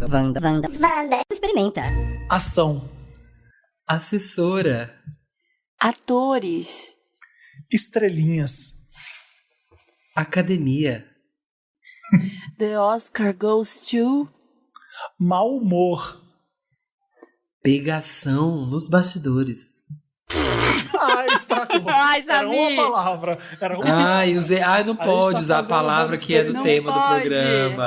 Wanda. Experimenta. Ação. Assessora. Atores. Estrelinhas. Academia. The Oscar goes to... Mau humor. Pegação nos bastidores. Estragou. Ai, Era Samir. uma palavra. Era uma... Não pode tá usar a fazendo palavra Wanda que é do Não tema do pode. programa.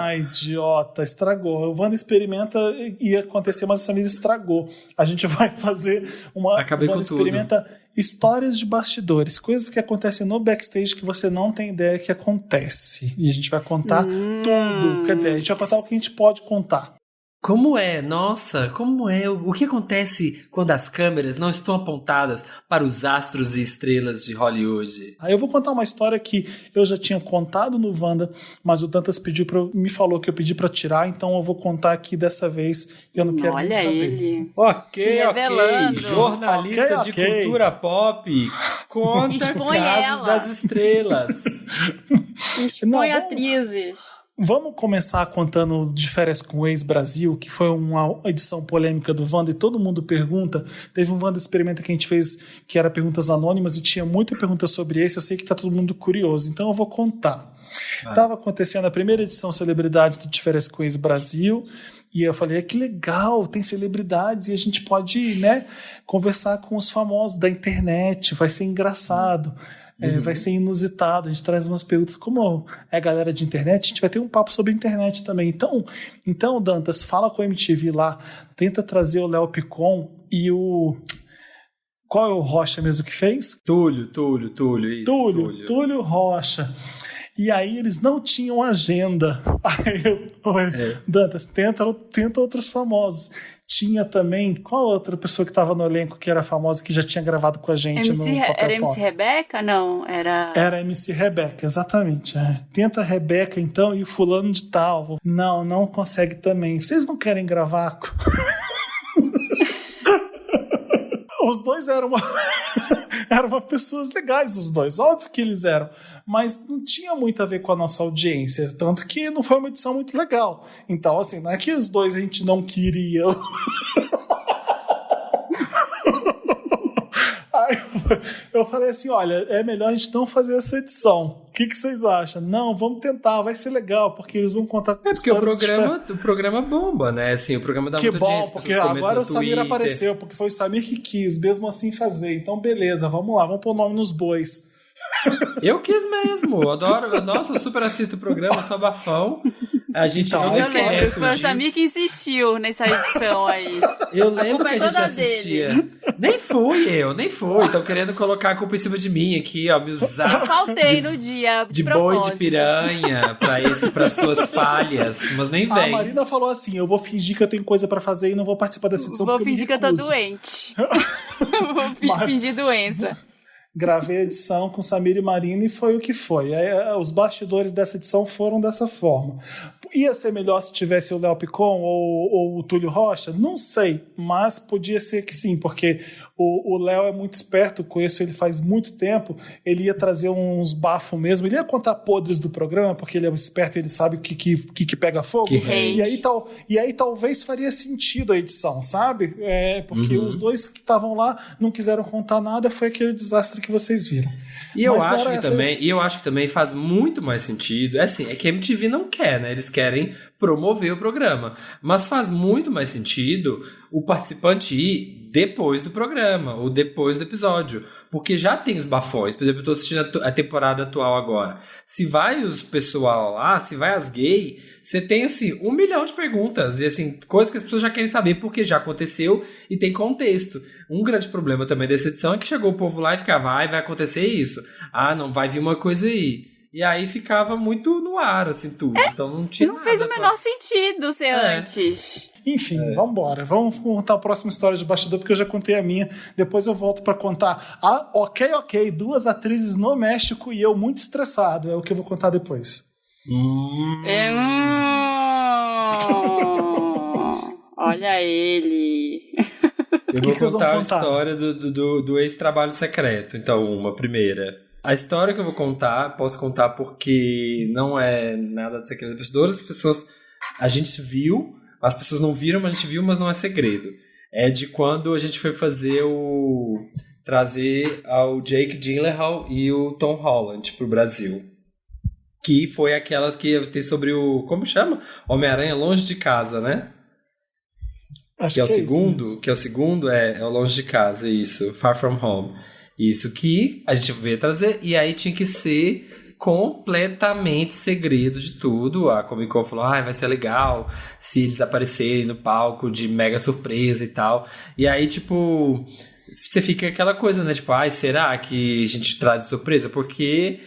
Ai, idiota, estragou. O Wanda Experimenta ia acontecer, mas essa mídia estragou. A gente vai fazer uma Acabei Wanda com tudo. Experimenta histórias de bastidores, coisas que acontecem no backstage que você não tem ideia que acontece. E a gente vai contar tudo. Quer dizer, a gente vai contar o que a gente pode contar. Como é? Nossa, como é? O que acontece quando as câmeras não estão apontadas para os astros e estrelas de Hollywood? Aí eu vou contar uma história que eu já tinha contado no Wanda, mas o Dantas me falou que eu pedi pra tirar, então eu vou contar aqui dessa vez. Eu não quero nem Olha saber. ele. Ok. revelando. Jornalista de Ok. cultura pop conta Expõe casos ela. das estrelas. Expõe Não, atrizes. Vamos começar contando de Férias com o Ex-Brasil, que foi uma edição polêmica do Wanda e todo mundo pergunta. Teve um Wanda Experimenta que a gente fez que era perguntas anônimas e tinha muita pergunta sobre esse. Eu sei que tá todo mundo curioso, então eu vou contar. Estava acontecendo a primeira edição Celebridades do De Férias com o Ex-Brasil e eu falei, que legal, tem celebridades e a gente pode, né, conversar com os famosos da internet, vai ser engraçado. Vai ser inusitado, a gente traz umas perguntas, como é a galera de internet, a gente vai ter um papo sobre internet também. Então, Dantas, fala com a MTV lá, tenta trazer o Léo Picon e o... Qual é o Rocha mesmo que fez? Túlio, isso. Túlio Rocha. E aí eles não tinham agenda. Aí eu falei, Dantas, tenta outros famosos. Tinha também, qual outra pessoa que estava no elenco que era famosa, que já tinha gravado com a gente no Papel Era MC Pop? Rebeca? Não, era... Era MC Rebeca, exatamente. Tenta a Rebeca, então, e o fulano de tal. Não consegue também. Vocês não querem gravar? Os dois eram pessoas legais, os dois. Óbvio que eles eram. Mas não tinha muito a ver com a nossa audiência. Tanto que não foi uma edição muito legal. Então, assim, não é que os dois a gente não queria. Aí eu falei assim, olha, é melhor a gente não fazer essa edição. O que vocês acham? Não, vamos tentar, vai ser legal, porque eles vão contar com porque o programa bomba, né? Assim, o programa dá que muita audiência. bom, porque agora o Samir apareceu, porque foi o Samir que quis, mesmo assim, fazer. Então, beleza, vamos lá, vamos pôr o nome nos bois. Eu quis mesmo, eu adoro. Nossa, eu super assisto o programa, sou bafão. A gente Então, não eu Eu lembro que esquece foi o Samir que insistiu nessa edição aí. Eu lembro culpa que é a gente toda assistia. Nem fui. Estão querendo colocar a culpa em cima de mim aqui, ó, me usar Faltei no dia. de boi de propósito. piranha para suas falhas, mas nem A vem. Marina falou assim, eu vou fingir que eu tenho coisa pra fazer e não vou participar dessa edição Vou porque fingir que eu me eu tô recuso. doente. Vou fingir doença. Gravei a edição com Samir e Marina e foi o que foi. Os bastidores dessa edição foram dessa forma. Ia ser melhor se tivesse o Léo Picon ou o Túlio Rocha? Não sei, mas podia ser que sim, porque o Léo é muito esperto, conheço ele faz muito tempo, ele ia trazer uns bafos mesmo, ele ia contar podres do programa, porque ele é esperto, ele sabe o que pega fogo. Que rende. E aí talvez faria sentido a edição, sabe? Porque os dois que estavam lá não quiseram contar nada, foi aquele desastre que vocês viram. E eu Mas acho não que era também, e eu acho que também faz muito mais sentido. É assim, é que a MTV não quer, né? Eles querem promover o programa. Mas faz muito mais sentido o participante ir depois do programa, ou depois do episódio. Porque já tem os bafões. Por exemplo, eu tô assistindo a temporada atual agora. Se vai os pessoal lá, se vai as gays, você tem, assim, 1 milhão de perguntas. E, assim, coisas que as pessoas já querem saber porque já aconteceu e tem contexto. Um grande problema também dessa edição é que chegou o povo lá e ficava, vai acontecer isso. Ah, não, vai vir uma coisa aí. E aí ficava muito no ar, assim, tudo. Então não tinha Não nada fez o pra- menor sentido ser antes. Enfim, vamos embora. Vamos contar a próxima história de bastidor, porque eu já contei a minha. Depois eu volto pra contar. Ok. 2 atrizes no México e eu muito estressado. É o que eu vou contar depois. Olha ele. Eu que vou vocês vão contar a contar? história do ex-trabalho secreto. Então, uma primeira. A história que eu vou contar, posso contar porque não é nada de segredo dos bastidores. As pessoas a gente viu, as pessoas não viram, mas a gente viu, mas não é segredo. É de quando a gente foi trazer o Jake Gyllenhaal e o Tom Holland pro Brasil. Que foi aquelas que tem sobre como chama? Homem-Aranha Longe de Casa, né? Acho que é o segundo, isso que é o segundo, é o Longe de Casa, isso, Far From Home. Isso que a gente veio trazer, e aí tinha que ser completamente segredo de tudo. A Comic Con falou, vai ser legal se eles aparecerem no palco de mega surpresa e tal. E aí, tipo, você fica aquela coisa, né? Tipo, será que a gente traz de surpresa? Porque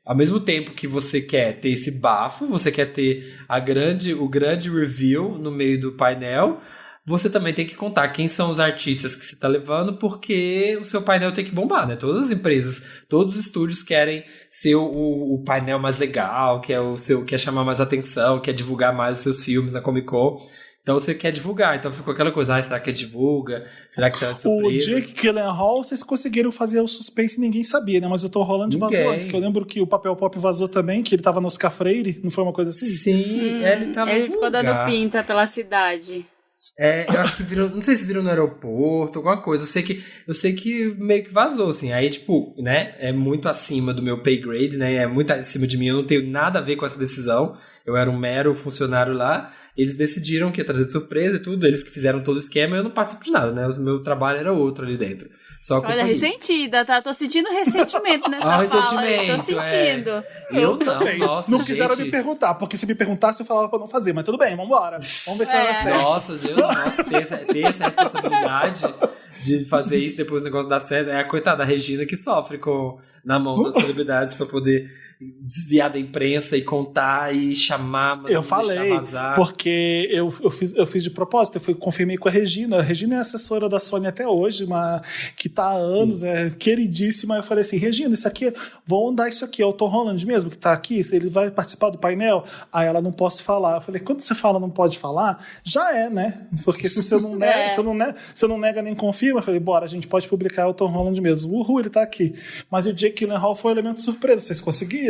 ao mesmo tempo que você quer ter esse bafo, você quer ter o grande reveal no meio do painel, você também tem que contar quem são os artistas que você está levando, porque o seu painel tem que bombar, né? Todas as empresas, todos os estúdios querem ser o painel mais legal, quer chamar mais atenção, quer divulgar mais os seus filmes na Comic Con. Então você quer divulgar, então ficou aquela coisa, será que divulga? Será que tá de surpresa? O Jake Gyllenhaal, vocês conseguiram fazer o suspense e ninguém sabia, né? Mas o Tom Holland vazou antes, que eu lembro que o Papel Pop vazou também, que ele tava no Oscar Freire, não foi uma coisa assim? Sim, ele tava Ele ficou dando pinta pela cidade. Eu acho que virou, não sei se virou no aeroporto, alguma coisa. Eu sei que meio que vazou, assim. Aí, tipo, né, é muito acima do meu pay grade, né? É muito acima de mim, eu não tenho nada a ver com essa decisão. Eu era um mero funcionário lá. Eles decidiram que ia trazer de surpresa e tudo. Eles que fizeram todo o esquema, eu não participo de nada, né? O meu trabalho era outro ali dentro. Só olha, ressentida, tá? Tô sentindo ressentimento nessa fala aí. Tô sentindo. Eu também. Nossa, não quiseram me perguntar, porque se me perguntasse eu falava pra não fazer, mas tudo bem, vambora. Vamos ver se ela vai ser. Nossa, ter essa responsabilidade de fazer isso depois do negócio dar certo. É a coitada da Regina que sofre na mão das celebridades pra poder desviar da imprensa e contar e chamar, mas eu falei, vazar. Porque eu fiz de propósito, confirmei com a Regina. A Regina é assessora da Sony até hoje, que tá há anos, é queridíssima. Eu falei assim, Regina, isso aqui, vou andar isso aqui, é o Tom Holland mesmo que tá aqui, ele vai participar do painel? Aí ela, não posso falar. Eu falei, quando você fala não pode falar, já é, né? Porque se você não nega, você não nega nem confirma, eu falei, bora, a gente pode publicar o Tom Holland mesmo. Uhul, ele tá aqui. Mas o Jake Gyllenhaal foi um elemento surpresa, vocês conseguiram?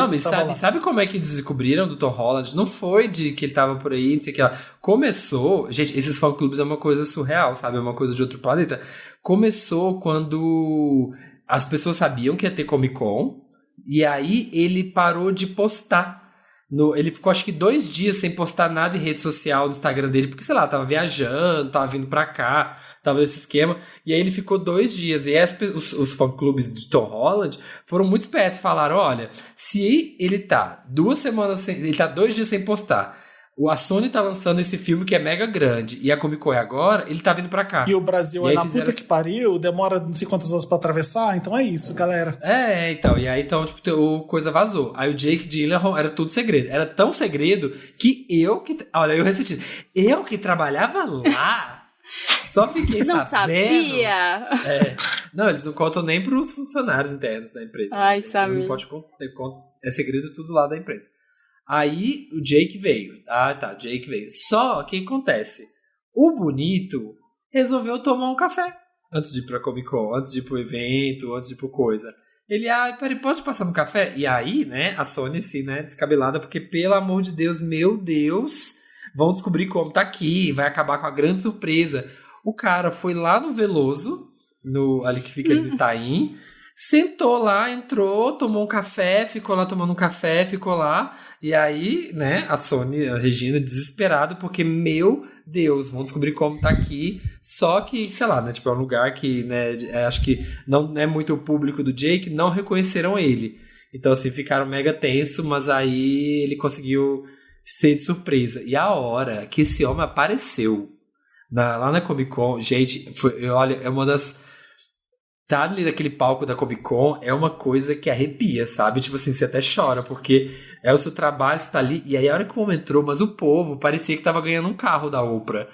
Mas sabe como é que descobriram do Tom Holland? Não foi de que ele tava por aí, não sei o que lá. Começou... Gente, esses fã-clubes é uma coisa surreal, sabe? É uma coisa de outro planeta. Começou quando as pessoas sabiam que ia ter Comic Con, e aí ele parou de postar. Ele ficou acho que 2 dias sem postar nada em rede social no Instagram dele, porque, sei lá, tava viajando, tava vindo pra cá, tava nesse esquema, e aí ele ficou 2 dias, e aí os fã-clubes de Tom Holland foram muito espertos, falaram, olha, se ele tá 2 semanas ele tá 2 dias sem postar, a Sony tá lançando esse filme que é mega grande, e a Comic Con é agora, ele tá vindo pra cá. E o Brasil é na puta que pariu, demora não sei quantas horas pra atravessar, então é isso, galera. Então, e aí então, tipo, coisa vazou. Aí o Jake Gyllenhaal era tudo segredo. Era tão segredo que olha, eu ressenti. Eu que trabalhava lá, só fiquei não sabendo. Sabia. Não, eles não contam nem pros funcionários internos da empresa. Ai, sabe. Não pode contar, é segredo tudo lá da empresa. Aí o Jake veio. Jake veio. Só que acontece? O bonito resolveu tomar um café antes de ir pra Comic Con, antes de ir pro evento, antes de ir pro coisa. Ele, peraí, pode passar no café? E aí, né, a Sony, assim, né, descabelada, porque, pelo amor de Deus, meu Deus, vão descobrir como tá aqui, vai acabar com a grande surpresa. O cara foi lá no Veloso, ali que fica ali no Itaim, sentou lá, entrou, tomou um café, ficou lá tomando um café, ficou lá. E aí, né, a Sony, a Regina, desesperado, porque, meu Deus, vão descobrir como tá aqui. Só que, sei lá, né, tipo, é um lugar que, né, acho que não é muito o público do Jake, não reconheceram ele. Então, assim, ficaram mega tenso, mas aí ele conseguiu ser de surpresa. E a hora que esse homem apareceu lá na Comic Con, gente, olha, é uma das... Tá ali naquele palco da Comic Con é uma coisa que arrepia, sabe? Tipo assim, você até chora, porque é o seu trabalho, você tá ali. E aí a hora que o homem entrou, mas o povo parecia que tava ganhando um carro da Oprah.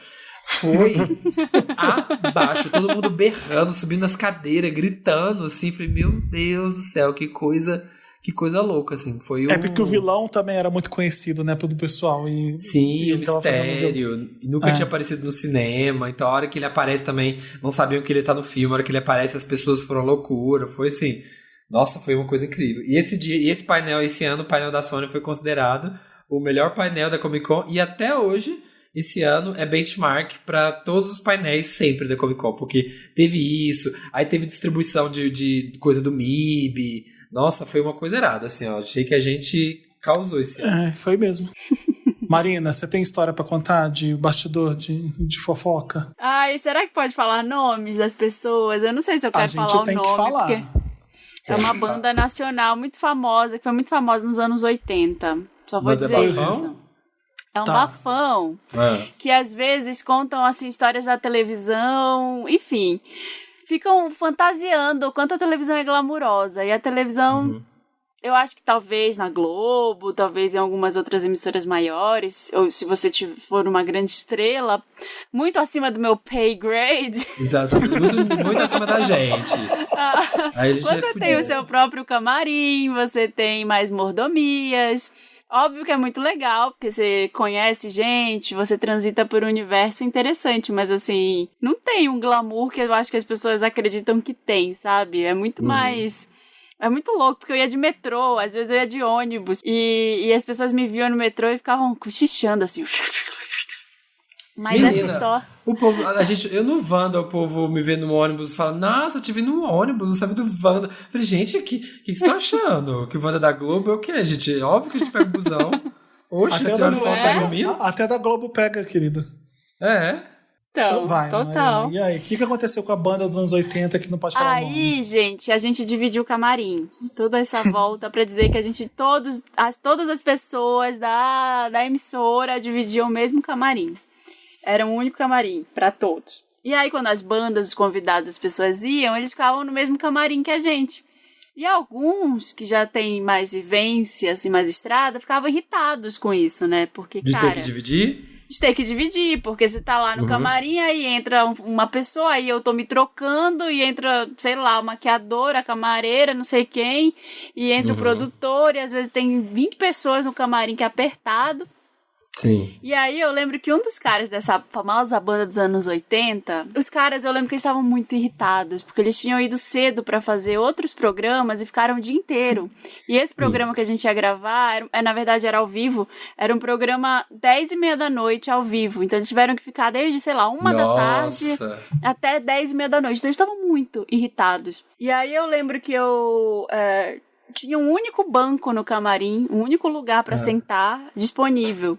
Foi abaixo, todo mundo berrando, subindo nas cadeiras, gritando, assim. Falei, meu Deus do céu, que coisa louca, assim. Foi porque o vilão também era muito conhecido, né, pelo pessoal. Sim, o mistério. Nunca tinha aparecido no cinema. Então, a hora que ele aparece também, não sabiam que ele tá no filme. A hora que ele aparece, as pessoas foram loucura. Foi assim, nossa, foi uma coisa incrível. E esse painel, esse ano, o painel da Sony foi considerado o melhor painel da Comic Con e até hoje, esse ano, é benchmark para todos os painéis sempre da Comic Con, porque teve isso, aí teve distribuição de coisa do MIB. Nossa, foi uma coisa errada, assim, ó. Achei que a gente causou esse ano. Foi mesmo. Marina, você tem história pra contar de bastidor, de fofoca? Ai, será que pode falar nomes das pessoas? Eu não sei se eu quero falar o nome. A gente tem que falar. É uma banda nacional muito famosa, que foi muito famosa nos anos 80. Só vou dizer isso. É um bafão que às vezes contam assim, histórias da televisão, enfim. Ficam fantasiando o quanto a televisão é glamurosa. E a televisão, eu acho que talvez na Globo, talvez em algumas outras emissoras maiores, ou se você for uma grande estrela, muito acima do meu pay grade. Exatamente, muito acima da gente. Aí você tem o seu próprio camarim, você tem mais mordomias. Óbvio que é muito legal, porque você conhece gente, você transita por um universo interessante, mas assim, não tem um glamour que eu acho que as pessoas acreditam que tem, sabe? É muito mais... É muito louco, porque eu ia de metrô, às vezes eu ia de ônibus, e as pessoas me viam no metrô e ficavam cochichando assim. Mas essa história... O povo, eu no Wanda, o povo me vê no ônibus e fala, nossa, eu te vi no ônibus, não sabe do Wanda. Eu falei, gente, o que você tá achando? Que o Wanda da Globo é o quê, gente? Óbvio que a gente pega o busão. Oxe, tirando foto comigo. Até da Globo pega, querido. Então, vai, total. Marina. E aí, o que aconteceu com a banda dos anos 80 que não pode falar o nome? Aí, gente, a gente dividiu o camarim. Toda essa volta pra dizer que a gente, todas as pessoas da emissora dividiam o mesmo camarim. Era um único camarim pra todos. E aí, quando as bandas, os convidados, as pessoas iam, eles ficavam no mesmo camarim que a gente. E alguns que já têm mais vivência, assim, mais estrada, ficavam irritados com isso, né? Porque, de ter que dividir? De ter que dividir, porque você tá lá no camarim, aí entra uma pessoa, aí eu tô me trocando, e entra, sei lá, a maquiadora, a camareira, não sei quem, e entra o produtor, e às vezes tem 20 pessoas no camarim que é apertado. Sim. E aí eu lembro que um dos caras dessa famosa banda dos anos 80, os caras, eu lembro que eles estavam muito irritados, porque eles tinham ido cedo pra fazer outros programas e ficaram o dia inteiro. E esse programa que a gente ia gravar, na verdade era ao vivo, era um programa 10h30 da noite ao vivo. Então eles tiveram que ficar desde, sei lá, 1 da tarde até 10h30 da noite. Então eles estavam muito irritados. E aí eu lembro que eu... tinha um único banco no camarim, um único lugar pra sentar disponível.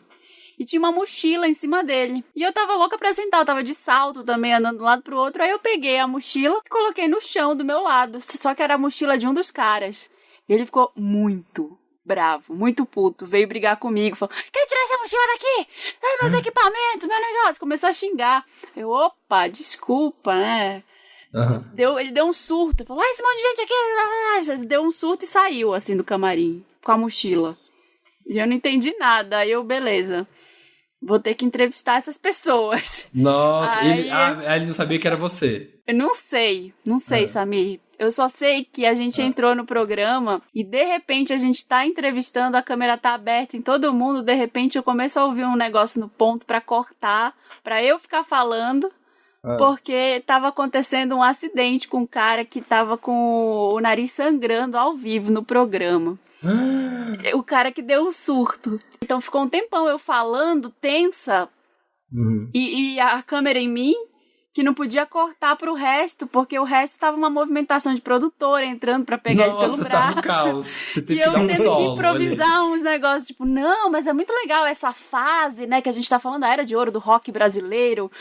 E tinha uma mochila em cima dele. E eu tava louca pra sentar, eu tava de salto também, andando de um lado pro outro. Aí eu peguei a mochila e coloquei no chão do meu lado. Só que era a mochila de um dos caras. E ele ficou muito bravo, muito puto. Veio brigar comigo, falou, quer tirar essa mochila daqui? Ai, meus equipamentos, meu negócio. Começou a xingar. Eu, opa, desculpa, né? Ele deu um surto. Falou, esse monte de gente aqui. Deu um surto e saiu, assim, do camarim, com a mochila. E eu não entendi nada. Aí eu, beleza. Vou ter que entrevistar essas pessoas. Nossa, ele não sabia que era você. Eu não sei, Samir. Eu só sei que a gente entrou no programa e de repente a gente tá entrevistando, a câmera tá aberta em todo mundo, de repente eu começo a ouvir um negócio no ponto pra cortar, pra eu ficar falando, porque tava acontecendo um acidente com um cara que tava com o nariz sangrando ao vivo no programa. O cara que deu um surto. Então ficou um tempão eu falando, tensa, e a câmera em mim, que não podia cortar pro resto, porque o resto tava uma movimentação de produtora entrando pra pegar ele pelo braço. Tava um caos. Você teve e eu tendo que solo improvisar ali. uns negócios, tipo, não, mas é muito legal essa fase, né, que a gente tá falando da era de ouro do rock brasileiro.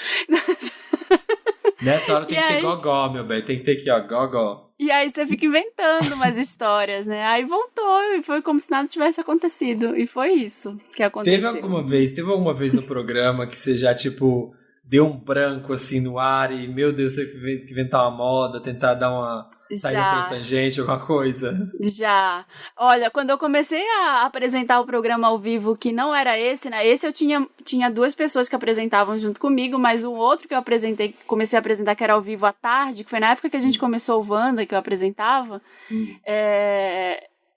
Nessa hora tem que ter gogó, meu bem. Tem que ter aqui, ó, gogó. E aí você fica inventando umas histórias, né? Aí voltou e foi como se nada tivesse acontecido. E foi isso que aconteceu. Teve alguma vez no programa que você já, tipo, deu um branco, assim, no ar e, meu Deus, você tem que inventar uma moda, tentar dar uma saída pela tangente, alguma coisa? Já. Olha, quando eu comecei a apresentar o programa ao vivo, que não era esse, né? Esse eu tinha 2 pessoas que apresentavam junto comigo, mas o outro que eu comecei a apresentar, que era ao vivo à tarde, que foi na época que a gente começou o Wanda, que eu apresentava,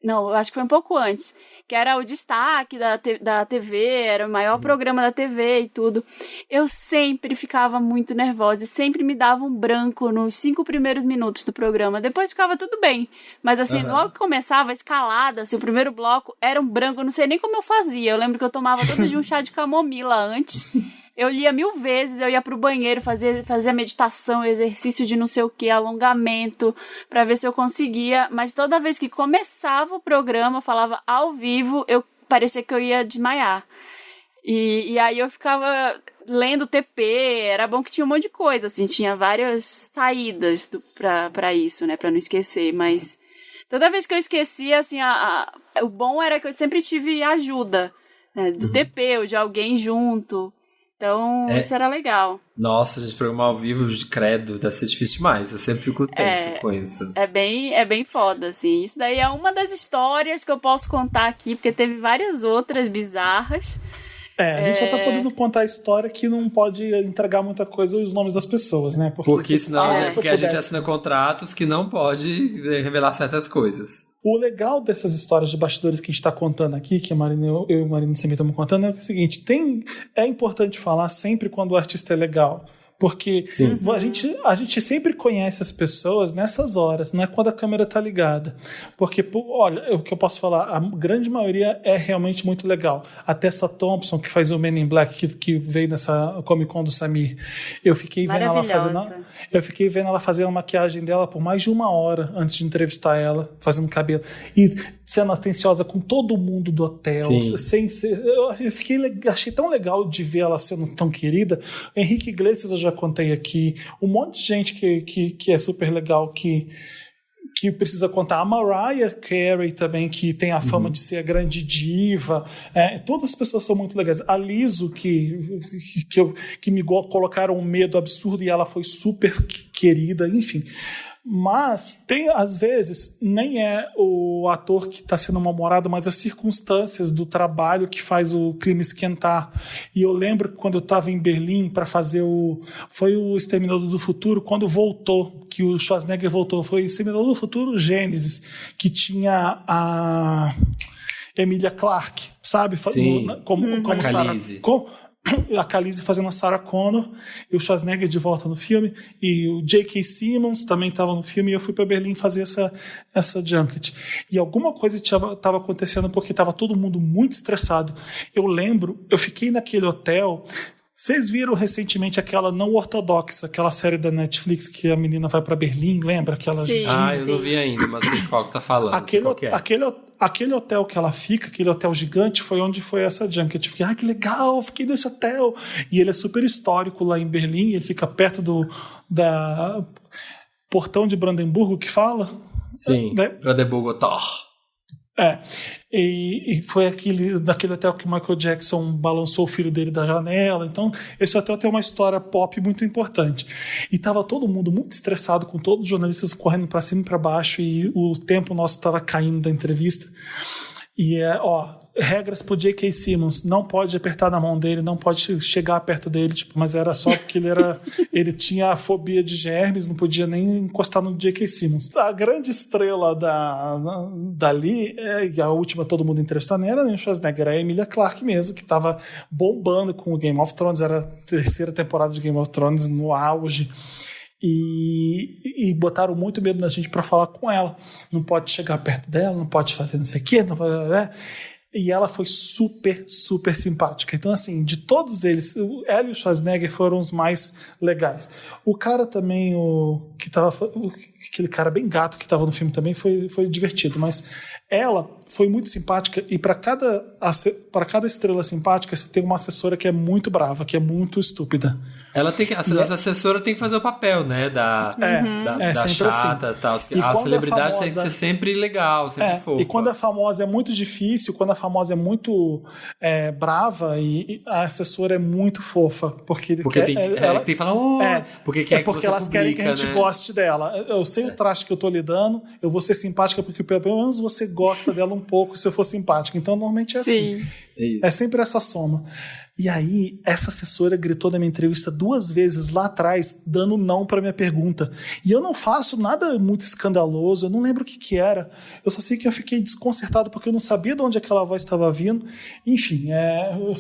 Não, eu acho que foi um pouco antes. Que era o destaque da TV, era o maior programa da TV e tudo. Eu sempre ficava muito nervosa e sempre me dava um branco nos 5 primeiros minutos do programa. Depois ficava tudo bem. Mas assim, logo que começava a escalada, assim, o primeiro bloco era um branco, eu não sei nem como eu fazia. Eu lembro que eu tomava todo dia um chá de camomila antes. Eu lia 1000 vezes, eu ia pro banheiro fazer meditação, exercício de não sei o que, alongamento, pra ver se eu conseguia. Mas toda vez que começava o programa, falava ao vivo, parecia que eu ia desmaiar. E aí eu ficava lendo TP, era bom que tinha um monte de coisa, assim, tinha várias saídas pra isso, né, pra não esquecer. Mas toda vez que eu esquecia, assim, o bom era que eu sempre tive ajuda, né, do TP ou de alguém junto. Então, isso era legal. Nossa, a gente programar ao vivo de credo, deve ser difícil demais. Eu sempre fico tenso com isso. É bem foda, assim. Isso daí é uma das histórias que eu posso contar aqui, porque teve várias outras bizarras. A gente só tá podendo contar a história que não pode entregar muita coisa e os nomes das pessoas, né? Porque senão porque a gente assina contratos que não pode revelar certas coisas. O legal dessas histórias de bastidores que a gente está contando aqui, que a Marina, eu e o Marina sempre estamos contando, é o seguinte: é importante falar sempre quando o artista é legal. Porque a gente sempre conhece as pessoas nessas horas, não é quando a câmera tá ligada. Porque, olha, o que eu posso falar, a grande maioria é realmente muito legal. A Tessa Thompson, que faz o Men in Black, que veio nessa Comic Con do Samir, eu fiquei vendo ela fazendo a maquiagem dela por mais de 1 hora antes de entrevistar ela, fazendo cabelo. E sendo atenciosa com todo mundo do hotel. Achei tão legal de ver ela sendo tão querida. Henrique Iglesias eu já contei aqui. Um monte de gente que é super legal, que precisa contar. A Mariah Carey também, que tem a fama de ser a grande diva. Todas as pessoas são muito legais. A Liso, que me colocaram um medo absurdo e ela foi super querida. Enfim... Mas às vezes, nem é o ator que está sendo mal-humorado, mas as circunstâncias do trabalho que faz o clima esquentar. E eu lembro que quando eu estava em Berlim para fazer foi o Exterminador do Futuro, quando voltou, que o Schwarzenegger voltou, foi o Exterminador do Futuro Gênesis, que tinha a Emilia Clarke, sabe? Sim. Como Sarah, a Khaleesi fazendo a Sarah Connor e o Schwarzenegger de volta no filme, e o J.K. Simmons também estava no filme, e eu fui para Berlim fazer essa junket. E alguma coisa estava acontecendo porque estava todo mundo muito estressado. Eu lembro, eu fiquei naquele hotel. Vocês viram recentemente aquela Não Ortodoxa, aquela série da Netflix que a menina vai para Berlim, lembra? Sim. Eu não vi ainda, mas sei qual que tá falando. Aquele hotel que ela fica, aquele hotel gigante, foi onde foi essa junket. Eu fiquei, que legal, fiquei nesse hotel. E ele é super histórico lá em Berlim, ele fica perto da Portão de Brandemburgo, que fala? Sim, Brandenburgo Tor. E foi daquele hotel que o Michael Jackson balançou o filho dele da janela. Então, esse hotel tem uma história pop muito importante. E tava todo mundo muito estressado, com todos os jornalistas correndo para cima e para baixo, e o tempo nosso estava caindo da entrevista. E regras pro J.K. Simmons: não pode apertar na mão dele, não pode chegar perto dele, mas era só porque ele tinha a fobia de germes, não podia nem encostar no J.K. Simmons. A grande estrela dali, e a última todo mundo entrevistando, não era nem o Schwarzenegger, era a Emilia Clarke mesmo, que estava bombando com o Game of Thrones, era a 3ª temporada de Game of Thrones no auge. E botaram muito medo na gente para falar com ela. Não pode chegar perto dela, não pode fazer não sei o quê. E ela foi super, super simpática. Então, assim, de todos eles, ela e o Schwarzenegger foram os mais legais. O cara também, aquele cara bem gato que estava no filme também, foi divertido. Mas ela foi muito simpática, e para cada estrela simpática, você tem uma assessora que é muito brava, que é muito estúpida. Essa assessora tem que fazer o papel, né? Da chata e tal. A celebridade tem que ser sempre legal, sempre fofa. E quando a famosa é muito difícil, quando a famosa é muito brava, e a assessora é muito fofa. Porque tem que falar, porque elas querem que a gente goste dela. Eu sei o traste que eu tô lidando, eu vou ser simpática porque pelo menos você gosta dela um pouco se eu for simpática. Então, normalmente é assim. Sim. É sempre essa soma. E aí, essa assessora gritou na minha entrevista 2 vezes lá atrás, dando não pra minha pergunta. E eu não faço nada muito escandaloso, eu não lembro o que era. Eu só sei que eu fiquei desconcertado porque eu não sabia de onde aquela voz estava vindo. Enfim,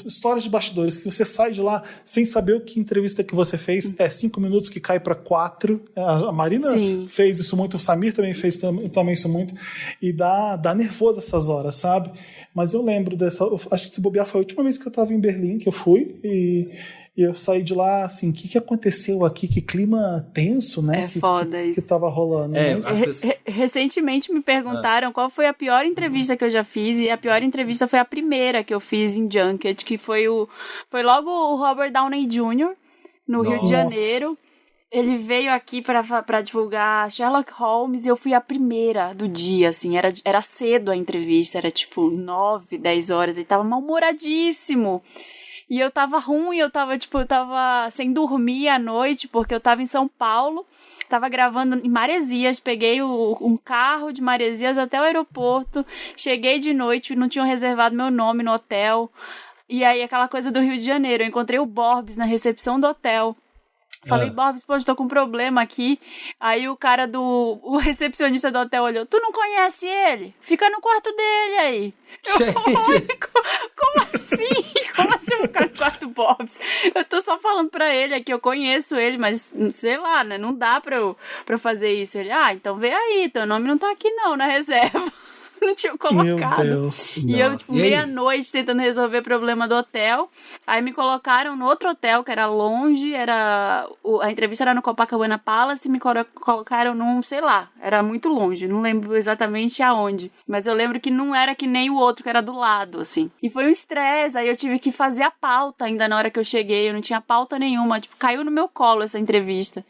histórias de bastidores, que você sai de lá sem saber o que entrevista que você fez. 5 minutos que cai para 4. A Marina fez isso muito, o Samir também fez também isso muito. E dá nervoso essas horas, sabe? Mas eu lembro acho que se bobear foi a última vez que eu estava em Berlim, que eu fui, e eu saí de lá, assim, o que aconteceu aqui? Que clima tenso, né? Foda isso. Que tava rolando. Recentemente me perguntaram qual foi a pior entrevista que eu já fiz, e a pior entrevista foi a primeira que eu fiz em Junket, que foi logo o Robert Downey Jr., no Rio de Janeiro. Ele veio aqui pra divulgar Sherlock Holmes e eu fui a primeira do dia, assim, era cedo a entrevista, era tipo 9, 10 horas, ele tava mal-humoradíssimo. E eu tava ruim, eu tava sem dormir à noite, porque eu tava em São Paulo, tava gravando em Maresias, peguei um carro de Maresias até o aeroporto, cheguei de noite, não tinham reservado meu nome no hotel, e aí aquela coisa do Rio de Janeiro, eu encontrei o Borbs na recepção do hotel. Falei, Borbs, pô, tô com um problema aqui. Aí o recepcionista do hotel olhou, tu não conhece ele? Fica no quarto dele aí. Como assim? Como assim eu ficar no quarto do Borbs? Eu tô só falando pra ele aqui, eu conheço ele, mas sei lá, né? Não dá pra eu fazer isso. Ele, então vê aí, teu nome não tá aqui não, na reserva. Não tinha colocado. Meu Deus. E eu, meia-noite, tentando resolver o problema do hotel. Aí me colocaram no outro hotel, que era longe, a entrevista era no Copacabana Palace, e me colocaram num, sei lá, era muito longe, não lembro exatamente aonde. Mas eu lembro que não era que nem o outro, que era do lado, assim. E foi um estresse, aí eu tive que fazer a pauta ainda na hora que eu cheguei, eu não tinha pauta nenhuma, caiu no meu colo essa entrevista.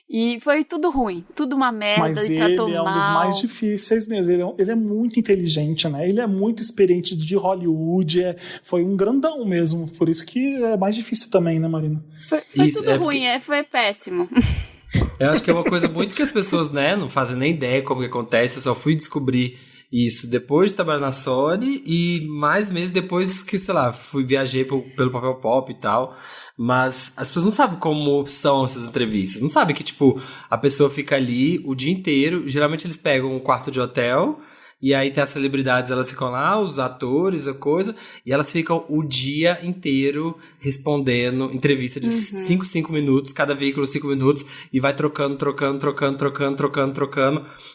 E foi tudo ruim, tudo uma merda. Mas ele é um dos mais difíceis mesmo. Ele é muito inteligente, né? Ele é muito experiente de Hollywood. Foi um grandão mesmo. Por isso que é mais difícil também, né, Marina? Foi tudo ruim, foi péssimo. Eu acho que é uma coisa muito que as pessoas, né, não fazem nem ideia como que acontece. Eu só fui descobrir isso depois de trabalhar na Sony e mais meses depois que, sei lá, viajei pelo Papel Pop e tal. Mas as pessoas não sabem como são essas entrevistas. Não sabem que, tipo, a pessoa fica ali o dia inteiro. Geralmente eles pegam um quarto de hotel e aí tem as celebridades, elas ficam lá, os atores, a coisa, e elas ficam o dia inteiro respondendo entrevista de 5 minutos, cada veículo 5 minutos, e vai trocando.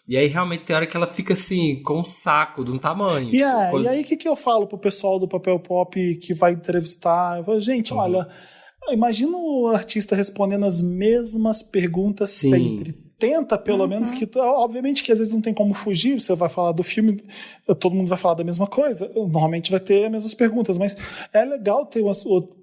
E aí realmente tem hora que ela fica assim, com um saco de um tamanho. E aí o que eu falo pro pessoal do Papel Pop que vai entrevistar? Eu falo, gente, olha, imagina o artista respondendo as mesmas perguntas sempre. Tenta, pelo menos, que... Obviamente que às vezes não tem como fugir, você vai falar do filme, todo mundo vai falar da mesma coisa, normalmente vai ter as mesmas perguntas, mas é legal ter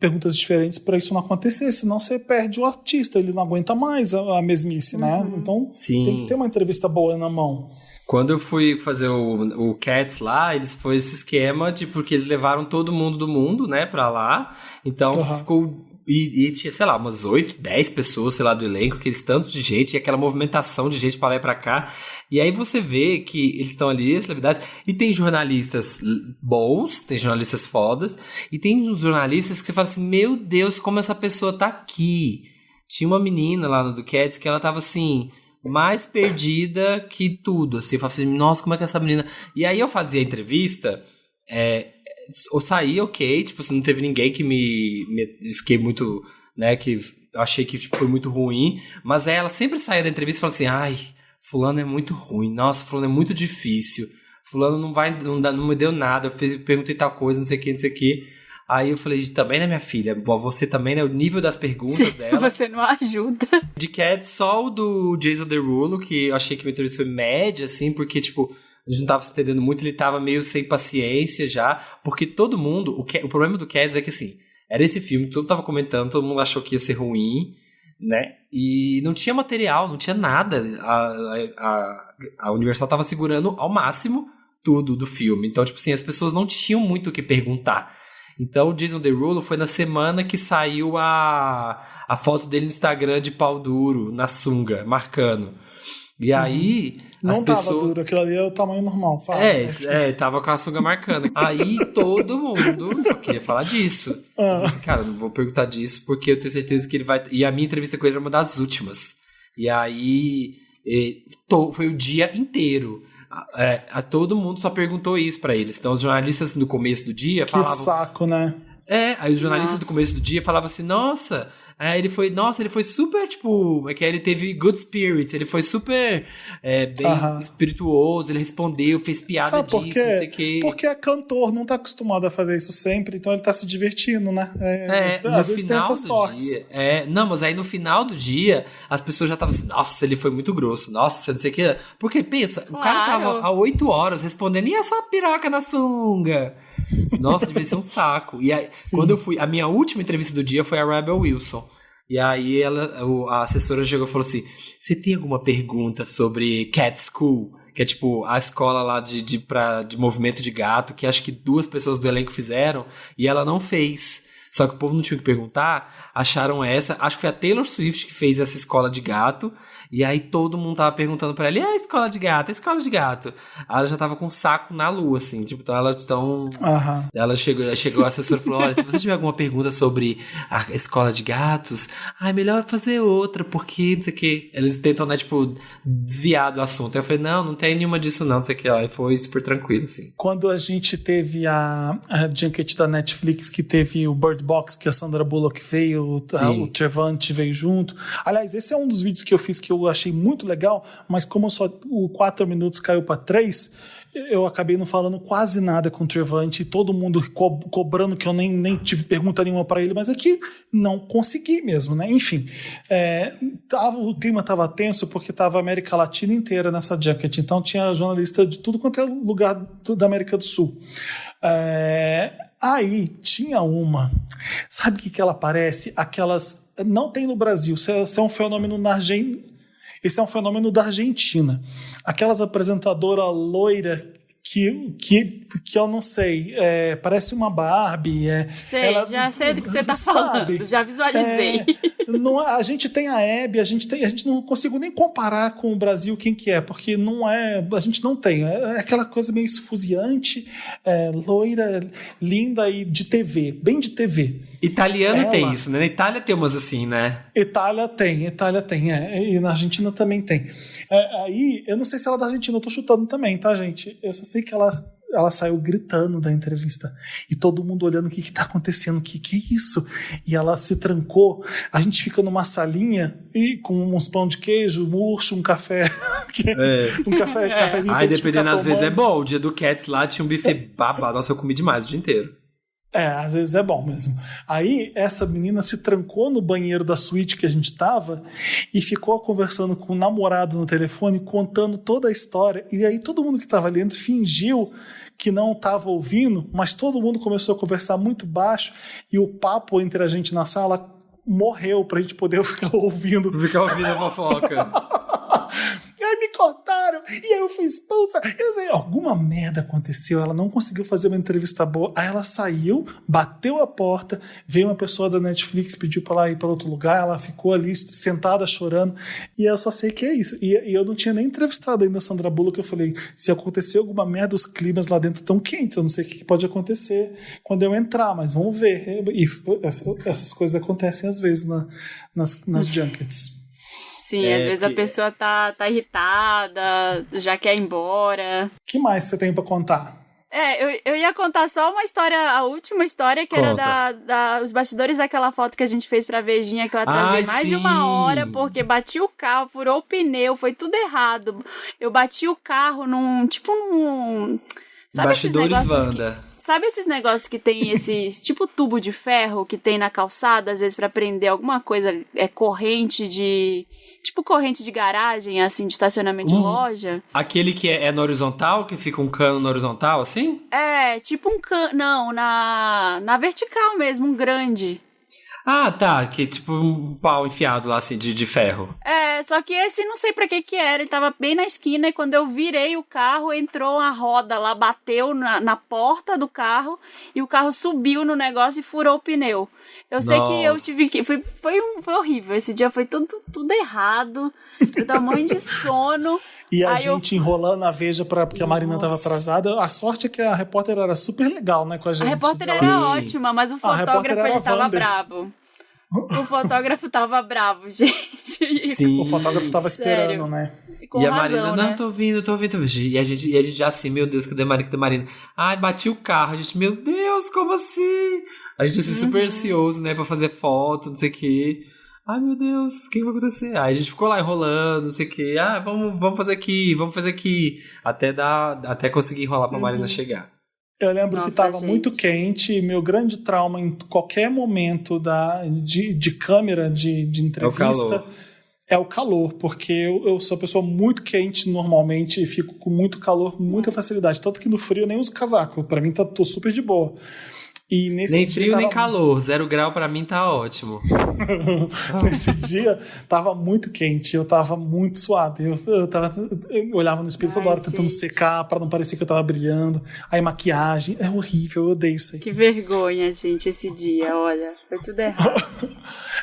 perguntas diferentes para isso não acontecer, senão você perde o artista, ele não aguenta mais a mesmice, né? Então tem que ter uma entrevista boa na mão. Quando eu fui fazer o Cats lá, foi esse esquema de... Porque eles levaram todo mundo do mundo, né, pra lá, então ficou... E tinha, sei lá, umas 8, 10 pessoas, sei lá, do elenco, aqueles tantos de gente, e aquela movimentação de gente pra lá e pra cá. E aí você vê que eles estão ali, as celebridades, e tem jornalistas bons, tem jornalistas fodas, e tem uns jornalistas que você fala assim, meu Deus, como essa pessoa tá aqui. Tinha uma menina lá no Duquetes que ela tava assim, mais perdida que tudo, assim. Eu falava assim, nossa, como é que essa menina... E aí eu fazia a entrevista... Eu saí, ok, tipo, não teve ninguém que fiquei muito, né, que eu achei que tipo, foi muito ruim, mas ela sempre saía da entrevista e falava assim, ai, fulano é muito ruim, nossa, fulano é muito difícil, fulano não me deu nada, eu perguntei tal coisa, não sei o que, aí eu falei, também, né, minha filha, você também, né, o nível das perguntas dela. Você não ajuda. De Cats, só o do Jason Derulo, que eu achei que a entrevista foi média, assim, porque, tipo, a gente não tava se entendendo muito, ele tava meio sem paciência já, porque todo mundo... O problema do Cats é que, assim, era esse filme que todo mundo tava comentando, todo mundo achou que ia ser ruim, né? E não tinha material, não tinha nada. A Universal tava segurando ao máximo tudo do filme. Então, tipo assim, as pessoas não tinham muito o que perguntar. Então, o Jason Derulo foi na semana que saiu a foto dele no Instagram de pau duro, na sunga, marcando. E aí, Não as tava pessoas... duro, aquilo ali é o tamanho normal. Fala, tava com a sunga marcando. Aí todo mundo só queria falar disso. Eu falei assim, cara, não vou perguntar disso porque eu tenho certeza que ele vai... E a minha entrevista com ele era uma das últimas. E aí, foi o dia inteiro. A todo mundo só perguntou isso pra eles. Então os jornalistas no começo do dia falavam... Que saco, né? Aí os jornalistas do começo do dia falavam assim, nossa... ele foi super, tipo, ele teve good spirits, ele foi super bem espirituoso, ele respondeu, fez piada Sabe por disso, quê? não sei o quê. Porque é cantor, não tá acostumado a fazer isso sempre, então ele tá se divertindo, né? No às vezes tem final essa do sorte. dia. Não, mas aí no final do dia, as pessoas já estavam assim, nossa, ele foi muito grosso, nossa, não sei o que. Porque, pensa, o cara tava há 8 horas respondendo, e essa piroca na sunga? Nossa, devia ser um saco. E aí, quando eu fui, a minha última entrevista do dia foi a Rebel Wilson. E aí a assessora chegou e falou assim, você tem alguma pergunta sobre Cat School? Que é tipo a escola lá de movimento de gato, que acho que 2 pessoas do elenco fizeram, e ela não fez. Só que o povo não tinha o que perguntar, acharam essa. Acho que foi a Taylor Swift que fez essa escola de gato. E aí todo mundo tava perguntando pra ela, e a escola de gato, a escola de gato? Ela já tava com o saco na lua, assim, tipo, então ela chegou a assessora e falou, olha, se você tiver alguma pergunta sobre a escola de gatos, melhor fazer outra, porque não sei o que. Eles tentam, né, tipo, desviar do assunto. Aí eu falei, não tem nenhuma disso não, não sei o que lá. E foi super tranquilo, assim. Quando a gente teve a junket da Netflix, que teve o Bird Box, que a Sandra Bullock veio, o Trevante veio junto. Aliás, esse é um dos vídeos que eu fiz que eu achei muito legal, mas como o 4 minutos caiu para 3, eu acabei não falando quase nada com o Trevante, todo mundo cobrando que eu nem tive pergunta nenhuma para ele, mas aqui não consegui mesmo, né? Enfim, o clima estava tenso porque estava a América Latina inteira nessa junket, então tinha jornalista de tudo quanto é lugar da América do Sul. Aí tinha uma, sabe o que ela parece? Aquelas, não tem no Brasil, isso é um fenômeno na Argentina. Esse é um fenômeno da Argentina. Aquelas apresentadoras loira que eu não sei, parece uma Barbie. Já sei do que você tá falando, já visualizei. A gente tem a Hebe, a gente não consigo nem comparar com o Brasil quem que é, porque a gente não tem. É aquela coisa meio esfuziante, loira, linda e de TV, bem de TV. Italiano tem isso, né? Na Itália tem umas assim, né? Itália tem, e na Argentina também tem. Aí, eu não sei se ela é da Argentina, eu tô chutando também, tá, gente? Eu só sei que ela saiu gritando da entrevista e todo mundo olhando o que tá acontecendo, o que é isso? E ela se trancou, a gente fica numa salinha e com uns pão de queijo, murcho, um café um cafezinho. Aí dependendo, às vezes é bom. O dia do Cats lá tinha um buffet babado, nossa, eu comi demais o dia inteiro. Às vezes é bom mesmo. Aí essa menina se trancou no banheiro da suíte que a gente tava e ficou conversando com o namorado no telefone, contando toda a história. E aí todo mundo que tava ali dentro fingiu que não estava ouvindo, mas todo mundo começou a conversar muito baixo e o papo entre a gente na sala morreu pra gente poder ficar ouvindo. Ficar ouvindo a fofoca. E aí me cortaram, e aí eu fui expulsa. Alguma merda aconteceu, ela não conseguiu fazer uma entrevista boa. Aí ela saiu, bateu a porta, veio uma pessoa da Netflix, pediu pra ela ir para outro lugar, ela ficou ali sentada chorando, e eu só sei que é isso. E eu não tinha nem entrevistado ainda a Sandra Bullock, eu falei, se acontecer alguma merda, os climas lá dentro estão quentes, eu não sei o que pode acontecer quando eu entrar, mas vamos ver. E essas coisas acontecem às vezes nas junkets. Sim, às vezes a pessoa tá irritada, já quer ir embora. O que mais você tem pra contar? Eu ia contar só uma história, a última história, que era os bastidores daquela foto que a gente fez pra Vejinha, que eu atrasei mais de 1 hora, porque bati o carro, furou o pneu, foi tudo errado. Eu bati o carro num... Sabe bastidores Wanda. Sabe esses negócios que tem esses tipo tubo de ferro que tem na calçada, às vezes pra prender alguma coisa, corrente de... Tipo corrente de garagem, assim, de estacionamento de loja. Aquele que é no horizontal, que fica um cano no horizontal, assim? Tipo um cano... Não, na vertical mesmo, um grande. Ah, tá, que tipo um pau enfiado lá, assim, de ferro. Só que esse não sei pra que era, ele tava bem na esquina e quando eu virei o carro, entrou a roda lá, bateu na porta do carro e o carro subiu no negócio e furou o pneu. Eu sei que eu Nossa. tive que... Foi horrível. Esse dia foi tudo errado. Eu tava morrendo de sono. E a Aí eu- gente enrolando a Veja porque a Marina estava Nossa. atrasada. A sorte é que a repórter era super legal, né, com a gente. A repórter Sim. era ótima, mas o repórter fotógrafo, era ele tava Wander. bravo. O fotógrafo tava bravo, gente. Sim. O fotógrafo tava Sério. esperando, né? Com E a razão, Marina, né? não, tô ouvindo. E a gente já assim, meu Deus, cadê a Marina? Ai, bati o carro. A gente, meu Deus, como assim? A gente assim, super ansioso, né, pra fazer foto, não sei o quê. Ai, meu Deus, o que vai acontecer? Aí a gente ficou lá enrolando, não sei o quê. Ah, vamos fazer aqui. Até conseguir enrolar pra Marina chegar. Eu lembro que Nossa, estava gente. muito quente. E meu grande trauma em qualquer momento de câmera, de entrevista, calor. é o calor. Porque eu sou uma pessoa muito quente normalmente e fico com muito calor, com muita facilidade. Tanto que no frio eu nem uso casaco. Pra mim, tô super de boa. E nesse Nem dia frio, nem tava- calor. 0 grau pra mim tá ótimo. Nesse dia tava muito quente, eu tava muito suado. Eu olhava no espelho toda Ai, hora tentando gente. secar pra não parecer que eu tava brilhando. Aí maquiagem, é horrível, eu odeio isso aí. Que vergonha, gente, esse dia, olha. Foi tudo errado.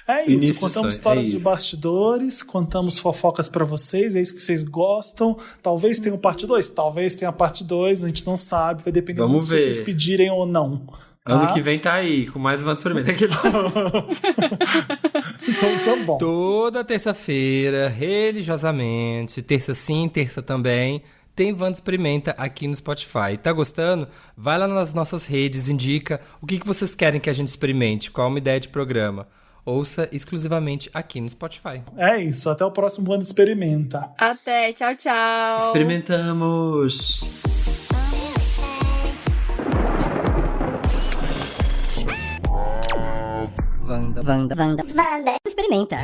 É isso, Início contamos de sonho, histórias é de isso. bastidores, contamos fofocas pra vocês, é isso que vocês gostam. Talvez tenha parte 2, talvez tenha parte 2, a gente não sabe, vai depender Vamos muito ver. se vocês pedirem ou não. Tá? Ano que vem tá aí, com mais Vanda Experimenta. Então tá bom. Toda terça-feira, religiosamente, terça sim, terça também, tem Vanda Experimenta aqui no Spotify. Tá gostando? Vai lá nas nossas redes, indica o que vocês querem que a gente experimente, qual é uma ideia de programa. Ouça exclusivamente aqui no Spotify. É isso, até o próximo Wanda Experimenta. Até, tchau, tchau. Experimentamos. Wanda Experimenta.